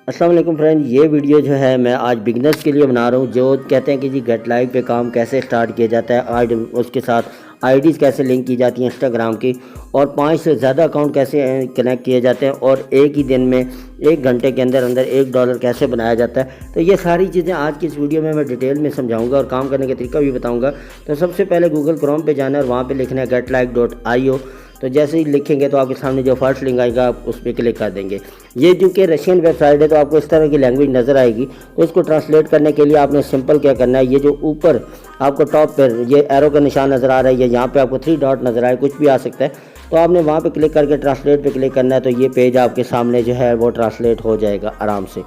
अस्सलाम वालेकुम फ्रेंड, ये वीडियो जो है मैं आज बिगनर्स के लिए बना रहा हूँ जो कहते हैं कि जी गेट लाइव पे काम कैसे स्टार्ट किया जाता है, आईडी उसके साथ आईडीज़ कैसे लिंक की जाती हैं इंस्टाग्राम की, और 5 से ज़्यादा अकाउंट कैसे कनेक्ट किए जाते हैं, और एक ही दिन में 1 घंटे के अंदर अंदर $1 कैसे बनाया जाता है। तो ये सारी चीज़ें आज की इस वीडियो में मैं डिटेल में समझाऊंगा और काम करने का तरीका भी बताऊँगा। तो सबसे पहले गूगल क्रोम पर जाना है और वहाँ पर लिखना है getlive.io। तो जैसे ही लिखेंगे तो आपके सामने जो फर्स्ट लिंक आएगा आप उस पर क्लिक कर देंगे। ये जो कि रशियन वेबसाइट है तो आपको इस तरह की लैंग्वेज नज़र आएगी। तो इसको ट्रांसलेट करने के लिए आपने सिंपल क्या करना है, ये जो ऊपर आपको टॉप पर ये एरो का निशान नज़र आ रहा है, ये यहाँ पे आपको 3 डॉट नज़र आए, कुछ भी आ सकता है, तो आपने वहाँ पे क्लिक करके ट्रांसलेट पे क्लिक करना है। तो ये पेज आपके सामने जो है वो ट्रांसलेट हो जाएगा आराम से।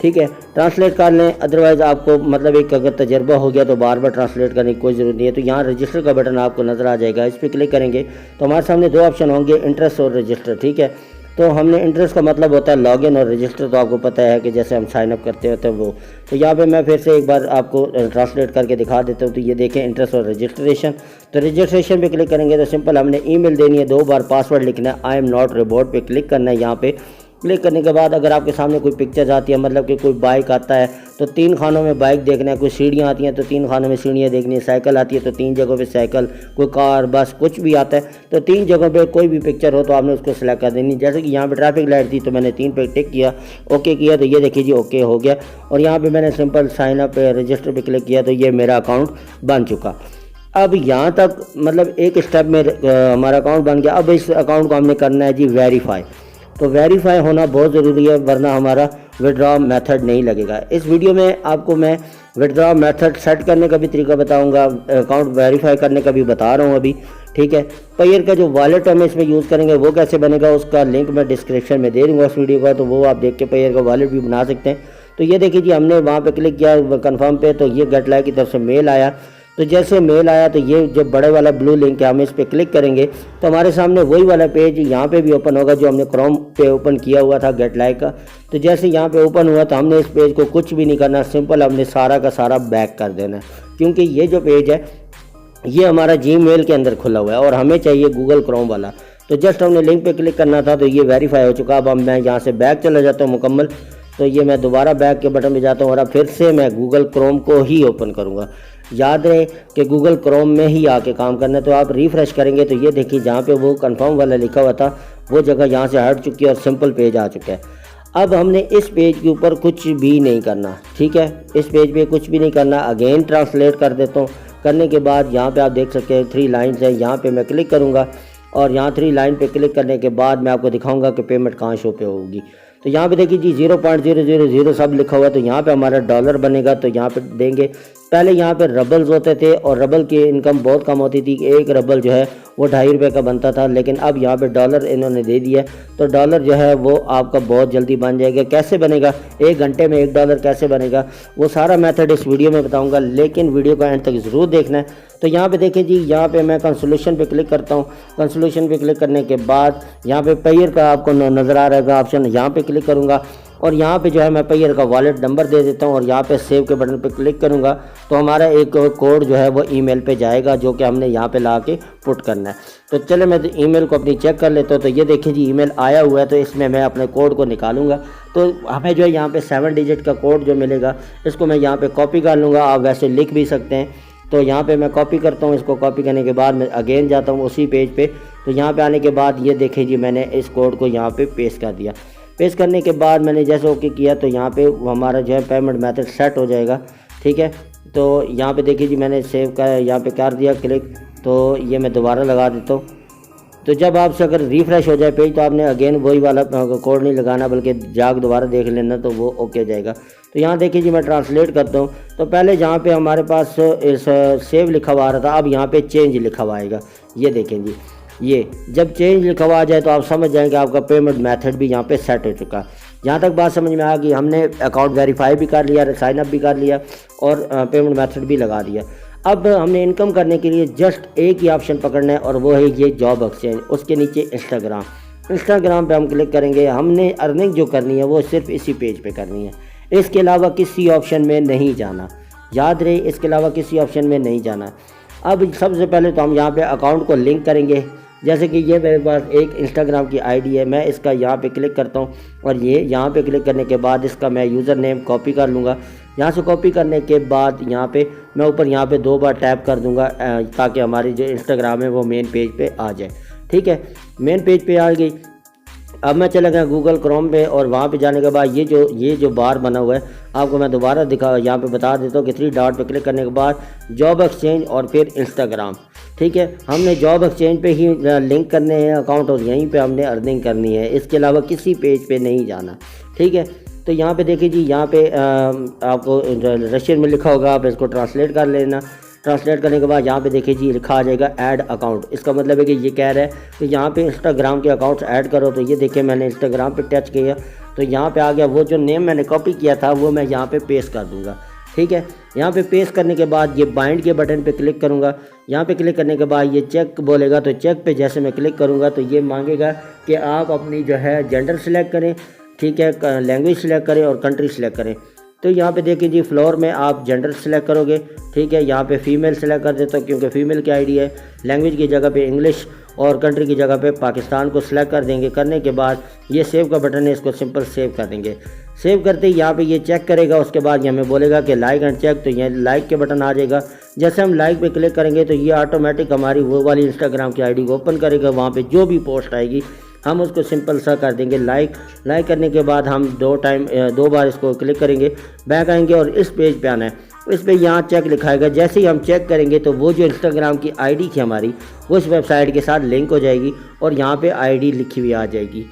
ठीक है, ट्रांसलेट कर लें, अदरवाइज़ आपको मतलब एक अगर तजर्बा हो गया तो बार बार ट्रांसलेट करने की कोई ज़रूरत नहीं है। तो यहाँ रजिस्टर का बटन आपको नज़र आ जाएगा, इस पर क्लिक करेंगे तो हमारे सामने 2 ऑप्शन होंगे, इंटरेस्ट और रजिस्टर। ठीक है, तो हमने इंटरेस्ट का मतलब होता है लॉगिन, और रजिस्टर तो आपको पता है कि जैसे हम साइन अप करते होते हैं वो। तो यहाँ पे मैं फिर से एक बार आपको ट्रांसलेट करके दिखा देता हूँ। तो ये देखें, इंटरेस्ट और रजिस्ट्रेशन। तो रजिस्ट्रेशन पे क्लिक करेंगे तो सिंपल हमने ईमेल देनी है, 2 बार पासवर्ड लिखना है, आई एम नॉट रोबोट पे क्लिक करना है। यहाँ पे क्लिक करने के बाद अगर आपके सामने कोई पिक्चर्स आती है, मतलब कि कोई बाइक आता है तो 3 खानों में बाइक देखना है, कोई सीढ़ियाँ आती हैं तो 3 खानों में सीढ़ियाँ देखनी है, साइकिल आती है तो 3 जगहों पे साइकिल, कोई कार बस कुछ भी आता है तो 3 जगहों पे कोई भी पिक्चर हो तो आपने उसको सिलेक्ट कर देनी। जैसे कि यहाँ पे ट्रैफिक लाइट थी तो मैंने 3 पे टिक किया, ओके किया, तो ये देखिए जी ओके हो गया। और यहाँ पर मैंने सिंपल साइन अप रजिस्टर पर क्लिक किया तो ये मेरा अकाउंट बन चुका। अब यहाँ तक मतलब एक स्टेप में हमारा अकाउंट बन गया। अब इस अकाउंट को हमने करना है जी वेरीफाई। तो वेरीफाई होना बहुत ज़रूरी है, वरना हमारा विड्रॉ मेथड नहीं लगेगा। इस वीडियो में आपको मैं विड्रॉ मेथड सेट करने का भी तरीका बताऊंगा, अकाउंट वेरीफाई करने का भी बता रहा हूं अभी। ठीक है, पेयर का जो वॉलेट हम इसमें यूज़ करेंगे वो कैसे बनेगा उसका लिंक मैं डिस्क्रिप्शन में दे दूँगा उस वीडियो का, तो वो आप देख के पेयर का वॉलेट भी बना सकते हैं। तो ये देखिए जी, हमने वहाँ पर क्लिक किया कन्फर्म पे, तो ये गेट लाइव की तरफ से मेल आया। तो जैसे मेल आया तो ये जो बड़े वाला ब्लू लिंक है हम इस पर क्लिक करेंगे तो हमारे सामने वही वाला पेज यहाँ पे भी ओपन होगा जो हमने क्रोम पे ओपन किया हुआ था गेट लाइव का। तो जैसे यहाँ पे ओपन हुआ तो हमने इस पेज को कुछ भी नहीं करना, सिंपल हमने सारा का सारा बैक कर देना है, क्योंकि ये जो पेज है ये हमारा जीमेल के अंदर खुला हुआ है और हमें चाहिए गूगल क्रोम वाला। तो जस्ट हमने लिंक पे क्लिक करना था, तो ये वेरीफाई हो चुका। अब मैं यहाँ से बैक चला जाता हूँ मुकम्मल, तो ये मैं दोबारा बैक के बटन पे जाता हूँ और अब फिर से मैं गूगल क्रोम को ही ओपन करूँगा। याद रहे कि गूगल क्रोम में ही आके काम करना है। तो आप रिफ़्रेश करेंगे तो ये देखिए जहाँ पे वो कंफर्म वाला लिखा हुआ था वो जगह यहाँ से हट चुकी है और सिंपल पेज आ चुका है। अब हमने इस पेज के ऊपर कुछ भी नहीं करना। ठीक है, इस पेज पे कुछ भी नहीं करना। अगेन ट्रांसलेट कर देता हूँ। करने के बाद यहाँ पे आप देख सकते हैं 3 लाइन्स हैं, यहाँ पे मैं क्लिक करूँगा और यहाँ 3 लाइन पे क्लिक करने के बाद मैं आपको दिखाऊंगा कि पेमेंट कहाँ शो पे होगी। तो यहाँ पे देखिए जी 0.000 सब लिखा हुआ है, तो यहाँ पे हमारा डॉलर बनेगा, तो यहाँ पे देंगे। पहले यहाँ पे रबल्स होते थे और रबल की इनकम बहुत कम होती थी, 1 रबल जो है वो 2.5 रुपये का बनता था, लेकिन अब यहाँ पे डॉलर इन्होंने दे दिया, तो डॉलर जो है वो आपका बहुत जल्दी बन जाएगा। कैसे बनेगा, 1 घंटे में $1 कैसे बनेगा, वो सारा मेथड इस वीडियो में बताऊँगा, लेकिन वीडियो को एंड तक ज़रूर देखना है। तो यहाँ पे देखिए जी, यहाँ पे मैं कंसोल्यूशन पे क्लिक करता हूँ। कंसोल्यूशन पे क्लिक करने के बाद यहाँ पे पेयर का आपको नज़र आ रहेगा ऑप्शन, यहाँ पे क्लिक करूँगा और यहाँ पे जो है मैं पेयर का वॉलेट नंबर दे देता हूँ और यहाँ पे सेव के बटन पे क्लिक करूँगा तो हमारा एक कोड जो है वो ईमेल पे जाएगा जो कि हमने यहाँ पे ला के पुट करना है। तो चले मैं ईमेल को अपनी चेक कर लेता हूँ। तो ये देखिए जी ईमेल आया हुआ है, तो इसमें मैं अपने कोड को निकालूंगा। तो हमें जो है यहाँ पे 7 डिजिट का कोड जो मिलेगा इसको मैं यहाँ पे कॉपी कर लूँगा, आप वैसे लिख भी सकते हैं। तो यहाँ पे मैं कॉपी करता हूँ, इसको कॉपी करने के बाद मैं अगेन जाता हूँ उसी पेज पे। तो यहाँ पे आने के बाद ये देखिए जी मैंने इस कोड को यहाँ पे पेस्ट कर दिया। पेस्ट करने के बाद मैंने जैसे ओके किया तो यहाँ पे हमारा जो है पेमेंट मेथड सेट हो जाएगा। ठीक है, तो यहाँ पे देखिए जी मैंने सेव का यहाँ पे कर दिया क्लिक, तो ये मैं दोबारा लगा देता हूँ। तो जब आपसे अगर रिफ़्रेश हो जाए पेज तो आपने अगेन वही वाला कोड नहीं लगाना, बल्कि जाग दोबारा देख लेना, तो वो ओके जाएगा। तो यहाँ देखिए जी मैं ट्रांसलेट करता हूँ। तो पहले जहाँ पे हमारे पास इस सेव लिखा हुआ आ रहा था, अब यहाँ पे चेंज लिखा हुआ आएगा। ये देखें जी, ये जब चेंज लिखा हुआ आ जाए तो आप समझ जाएंगे आपका पेमेंट मेथड भी यहाँ पे सेट हो चुका है। यहाँ तक बात समझ में आ गई, हमने अकाउंट वेरीफाई भी कर लिया, साइन अप भी कर लिया और पेमेंट मेथड भी लगा दिया। अब हमने इनकम करने के लिए जस्ट एक ही ऑप्शन पकड़ना है और वो है ये जॉब एक्सचेंज, उसके नीचे इंस्टाग्राम पे हम क्लिक करेंगे। हमने अर्निंग जो करनी है वो सिर्फ इसी पेज पे करनी है, इसके अलावा किसी ऑप्शन में नहीं जाना। याद रहे, इसके अलावा किसी ऑप्शन में नहीं जाना। अब सबसे पहले तो हम यहाँ पे अकाउंट को लिंक करेंगे। जैसे कि ये मेरे पास एक इंस्टाग्राम की आईडी है, मैं इसका यहाँ पे क्लिक करता हूँ और ये यहाँ पे क्लिक करने के बाद इसका मैं यूज़र नेम कॉपी कर लूँगा। यहाँ से कॉपी करने के बाद यहाँ पे मैं ऊपर यहाँ पे 2 बार टैप कर दूँगा ताकि हमारी जो इंस्टाग्राम है वो मेन पेज पे आ जाए। ठीक है, मेन पेज पे आ गई। अब मैं चला गया गूगल क्रोम पे और वहाँ पे जाने के बाद ये जो बार बना हुआ है आपको मैं दोबारा यहाँ पे बता देता हूँ कि 3 डॉट पे क्लिक करने के बाद जॉब एक्सचेंज और फिर इंस्टाग्राम। ठीक है, हमने जॉब एक्सचेंज पे ही लिंक करने हैं अकाउंट और यहीं पे हमने अर्निंग करनी है, इसके अलावा किसी पेज पे नहीं जाना। ठीक है, तो यहाँ पे देखिए जी, यहाँ पे आपको रशियन में लिखा होगा, आप इसको ट्रांसलेट कर लेना। ट्रांसलेट करने के बाद यहाँ पे देखिए जी लिखा आ जाएगा ऐड अकाउंट। इसका मतलब है कि ये कह रहा है कि यहाँ पे इंस्टाग्राम के अकाउंट्स ऐड करो। तो ये देखिए मैंने इंस्टाग्राम पे टच किया तो यहाँ पे आ गया, वो जो नेम मैंने कॉपी किया था वो मैं यहाँ पे पेस्ट कर दूँगा। ठीक है, यहाँ पे पेस्ट करने के बाद ये बाइंड के बटन पे क्लिक करूँगा। यहाँ पे क्लिक करने के बाद ये चेक बोलेगा, तो चेक पे जैसे मैं क्लिक करूँगा तो ये मांगेगा कि आप अपनी जो है जेंडर सेलेक्ट करें। ठीक है, लैंग्वेज सेलेक्ट करें और कंट्री सेलेक्ट करें। तो यहाँ पे देखिए जी फ्लोर में आप जेंडर सेलेक्ट करोगे। ठीक है, यहाँ पे फीमेल सेलेक्ट कर देता हूँ क्योंकि फ़ीमेल की आईडी है। लैंग्वेज की जगह पे इंग्लिश और कंट्री की जगह पे पाकिस्तान को सिलेक्ट कर देंगे। करने के बाद ये सेव का बटन है, इसको सिंपल सेव कर देंगे। सेव करते ही यहाँ पे ये चेक करेगा, उसके बाद ये हमें बोलेगा कि लाइक एंड चेक, तो ये लाइक के बटन आ जाएगा। जैसे हम लाइक पे क्लिक करेंगे तो ये ऑटोमेटिक हमारी वो वाली इंस्टाग्राम की आईडी को ओपन करेगा। वहाँ पे जो भी पोस्ट आएगी हम उसको सिंपल सा कर देंगे लाइक। लाइक करने के बाद हम 2 बार इसको क्लिक करेंगे, बैक आएंगे और इस पेज पे आना है। इस पे यहाँ चेक लिखाएगा। जैसे ही हम चेक करेंगे तो वो जो इंस्टाग्राम की आईडी थी हमारी उस वेबसाइट के साथ लिंक हो जाएगी और यहाँ पे आईडी लिखी हुई आ जाएगी।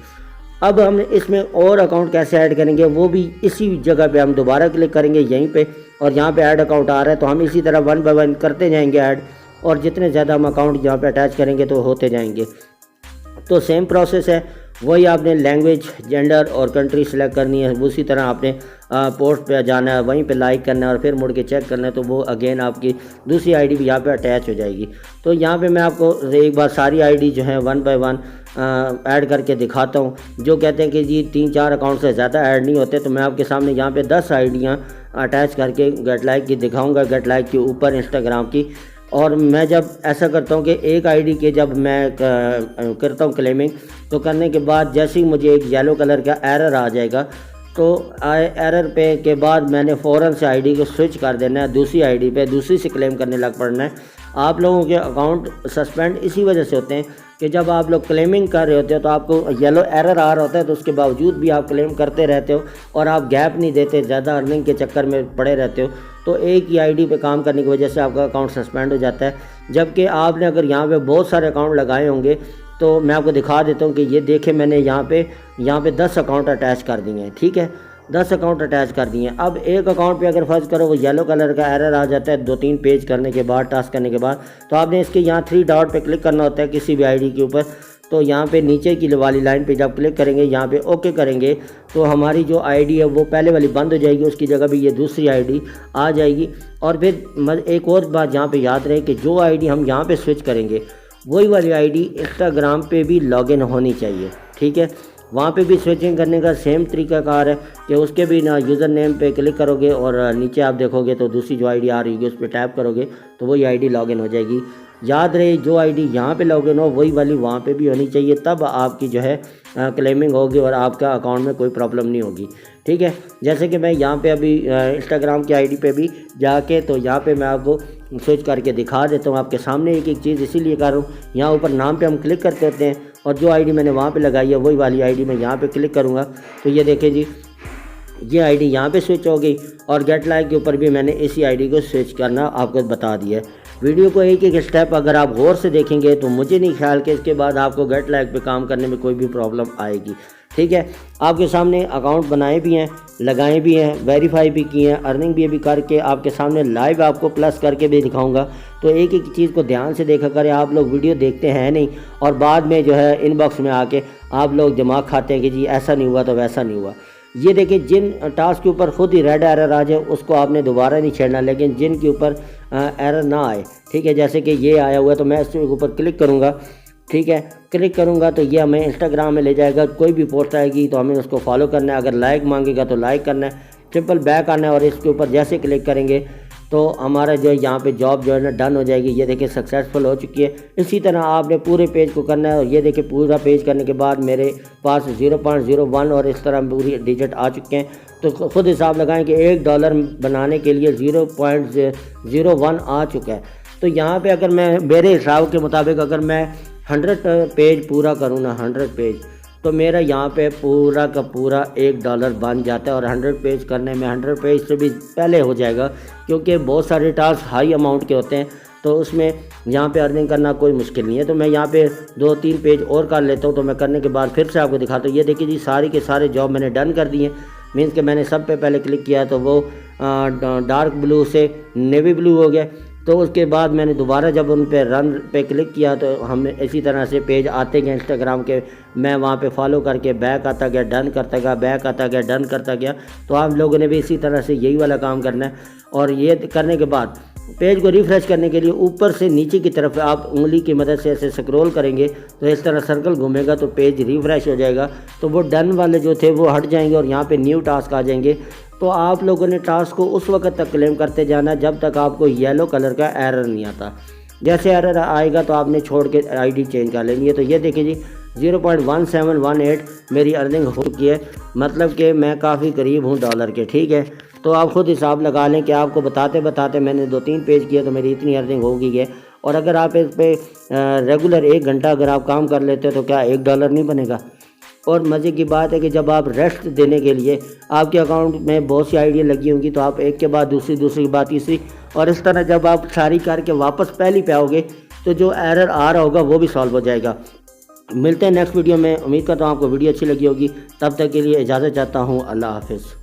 अब हम इसमें और अकाउंट कैसे ऐड करेंगे वो भी इसी जगह पे हम दोबारा क्लिक करेंगे यहीं पे, और यहाँ पे ऐड अकाउंट आ रहा है तो हम इसी तरह 1 बाय 1 करते जाएंगे ऐड, और जितने ज़्यादा हम अकाउंट यहाँ पे अटैच करेंगे तो होते जाएंगे। तो सेम प्रोसेस है, वही आपने लैंग्वेज, जेंडर और कंट्री सेलेक्ट करनी है। उसी तरह आपने पोस्ट पे जाना है, वहीं पे लाइक करना है और फिर मुड़ के चेक करना है, तो वो अगेन आपकी दूसरी आईडी भी यहाँ पे अटैच हो जाएगी। तो यहाँ पे मैं आपको एक बार सारी आईडी जो है 1 बाय 1 ऐड करके दिखाता हूँ। जो कहते हैं कि जी 3-4 अकाउंट से ज़्यादा ऐड नहीं होते, तो मैं आपके सामने यहाँ पे 10 आईडियाँ अटैच करके गेट लाइक की दिखाऊँगा, गेट लाइक के ऊपर इंस्टाग्राम की। और मैं जब ऐसा करता हूँ कि एक आईडी के जब मैं करता हूँ क्लेमिंग, तो करने के बाद जैसे ही मुझे एक येलो कलर का एरर आ जाएगा, तो एरर पे के बाद मैंने फ़ौरन से आईडी को स्विच कर देना है दूसरी आईडी पे, दूसरी से क्लेम करने लग पड़ना है। आप लोगों के अकाउंट सस्पेंड इसी वजह से होते हैं कि जब आप लोग क्लेमिंग कर रहे होते हो तो आपको येलो एरर आ रहा होता है, तो उसके बावजूद भी आप क्लेम करते रहते हो और आप गैप नहीं देते, ज़्यादा अर्निंग के चक्कर में पड़े रहते हो। तो एक ही आईडी पे काम करने की वजह से आपका अकाउंट सस्पेंड हो जाता है। जबकि आपने अगर यहाँ पे बहुत सारे अकाउंट लगाए होंगे, तो मैं आपको दिखा देता हूँ कि ये देखें मैंने यहाँ पे 10 अकाउंट अटैच कर दिए हैं। ठीक है, 10 अकाउंट अटैच कर दिए हैं। अब एक अकाउंट पे अगर फर्ज करो वो येलो कलर का एरर आ जाता है 2-3 पेज करने के बाद, टास्क करने के बाद, तो आपने इसके यहाँ 3 डॉट पे क्लिक करना होता है किसी भी आईडी के ऊपर। तो यहाँ पे नीचे की वाली लाइन पे जब क्लिक करेंगे, यहाँ पे ओके करेंगे, तो हमारी जो आईडी है वो पहले वाली बंद हो जाएगी, उसकी जगह भी ये दूसरी आईडी आ जाएगी। और फिर एक और बात यहाँ पे याद रहे कि जो आईडी हम यहाँ पे स्विच करेंगे वही वाली आईडी इंस्टाग्राम पे भी लॉगिन होनी चाहिए। ठीक है, वहाँ पे भी स्विचिंग करने का सेम तरीकाकार है कि उसके भी ना यूज़र नेम पे क्लिक करोगे और नीचे आप देखोगे तो दूसरी जो आईडी आ रही है उस पर टैप करोगे तो वही आईडी लॉगिन हो जाएगी। याद रहे जो आईडी यहाँ पे लॉगिन हो वही वाली वहाँ पे भी होनी चाहिए, तब आपकी जो है क्लेमिंग होगी और आपका अकाउंट में कोई प्रॉब्लम नहीं होगी। ठीक है, जैसे कि मैं यहाँ पे अभी इंस्टाग्राम की आईडी पे भी जाके, तो यहाँ पे मैं आपको स्विच करके दिखा देता हूँ आपके सामने एक एक चीज़, इसीलिए कर रहा हूँ। यहाँ ऊपर नाम पे हम क्लिक करते होते हैं और जो आईडी मैंने वहाँ पे लगाई है वही वाली आईडी मैं यहाँ पे क्लिक करूँगा तो ये देखें जी ये आईडी यहाँ पे स्विच हो गई, और गेट लाइक के ऊपर भी मैंने इसी आईडी को स्विच करना आपको बता दिया है। वीडियो को एक एक स्टेप अगर आप गौर से देखेंगे तो मुझे नहीं ख्याल कि इसके बाद आपको गेट लाइक पे काम करने में कोई भी प्रॉब्लम आएगी। ठीक है, आपके सामने अकाउंट बनाए भी हैं, लगाए भी हैं, वेरीफाई भी किए हैं, अर्निंग भी अभी करके आपके सामने लाइव आपको प्लस करके भी दिखाऊंगा। तो एक एक चीज़ को ध्यान से देखा करें, आप लोग वीडियो देखते हैं नहीं और बाद में जो है इनबॉक्स में आके आप लोग दिमाग खाते हैं कि जी ऐसा नहीं हुआ तो वैसा नहीं हुआ। ये देखिए जिन टास्क के ऊपर खुद ही रेड एरर आ जाए उसको आपने दोबारा नहीं छेड़ना, लेकिन जिन के ऊपर एरर ना आए, ठीक है, जैसे कि ये आया हुआ है तो मैं इसके ऊपर क्लिक करूँगा। ठीक है, क्लिक करूँगा तो ये हमें इंस्टाग्राम में ले जाएगा। कोई भी पोस्ट आएगी तो हमें उसको फॉलो करना है, अगर लाइक मांगेगा तो लाइक करना है, ट्रिपल बैक आना है और इसके ऊपर जैसे क्लिक करेंगे तो हमारा जो है यहाँ पे जॉब जो है ना डन हो जाएगी। ये देखिए सक्सेसफुल हो चुकी है। इसी तरह आपने पूरे पेज को करना है और ये देखिए पूरा पेज करने के बाद मेरे पास 0.01 और इस तरह पूरी डिजिट आ चुके हैं। तो खुद हिसाब लगाएं कि $1 बनाने के लिए 0.01 आ चुका है। तो यहाँ पे अगर मैं मेरे हिसाब के मुताबिक अगर मैं 100 पेज पूरा करूँ ना, 100 पेज, तो मेरा यहाँ पे पूरा का पूरा $1 बन जाता है। और 100 पेज करने में 100 पेज से भी पहले हो जाएगा, क्योंकि बहुत सारे टास्क हाई अमाउंट के होते हैं, तो उसमें यहाँ पे अर्निंग करना कोई मुश्किल नहीं है। तो मैं यहाँ पे 2-3 पेज और कर लेता हूँ। तो मैं करने के बाद फिर से आपको दिखाता हूँ। ये देखिए जी सारे के सारे जॉब मैंने डन कर दिए। मीन्स कि मैंने सब पे पहले क्लिक किया तो वो डार्क ब्लू से नेवी ब्लू हो गया। तो उसके बाद मैंने दोबारा जब उन पे रन पे क्लिक किया तो हमें इसी तरह से पेज आते गए इंस्टाग्राम के। मैं वहाँ पे फॉलो करके बैक आता गया, डन करता गया, बैक आता गया, डन करता गया। तो आप लोगों ने भी इसी तरह से यही वाला काम करना है। और ये करने के बाद पेज को रिफ़्रेश करने के लिए ऊपर से नीचे की तरफ आप उंगली की मदद से ऐसे स्क्रॉल करेंगे तो इस तरह सर्कल घूमेगा तो पेज रिफ़्रेश हो जाएगा। तो वो डन वाले जो थे वो हट जाएंगे और यहाँ पे न्यू टास्क आ जाएंगे। तो आप लोगों ने टास्क को उस वक्त तक क्लेम करते जाना जब तक आपको येलो कलर का एरर नहीं आता। जैसे एरर आएगा तो आपने छोड़ के आईडी चेंज कर लेनी है। तो ये देखिए जी 0.1718 मेरी अर्निंग हो चुकी है, मतलब कि मैं काफ़ी करीब हूँ डॉलर के। ठीक है, तो आप खुद हिसाब लगा लें कि आपको बताते बताते मैंने 2-3 पेज किए तो मेरी इतनी अर्निंग हो गई है। और अगर आप इस पर रेगुलर 1 घंटा अगर आप काम कर लेते हो तो क्या $1 नहीं बनेगा। और मज़े की बात है कि जब आप रेस्ट देने के लिए आपके अकाउंट में बहुत सी आइडिया लगी होंगी तो आप एक के बाद दूसरी, दूसरी के बाद तीसरी, और इस तरह जब आप सारी करके वापस पहली पे आओगे तो जो एरर आ रहा होगा वो भी सॉल्व हो जाएगा। मिलते हैं नेक्स्ट वीडियो में। उम्मीद करता हूँ आपको वीडियो अच्छी लगी होगी। तब तक के लिए इजाज़त चाहता हूँ। अल्लाह हाफिज़।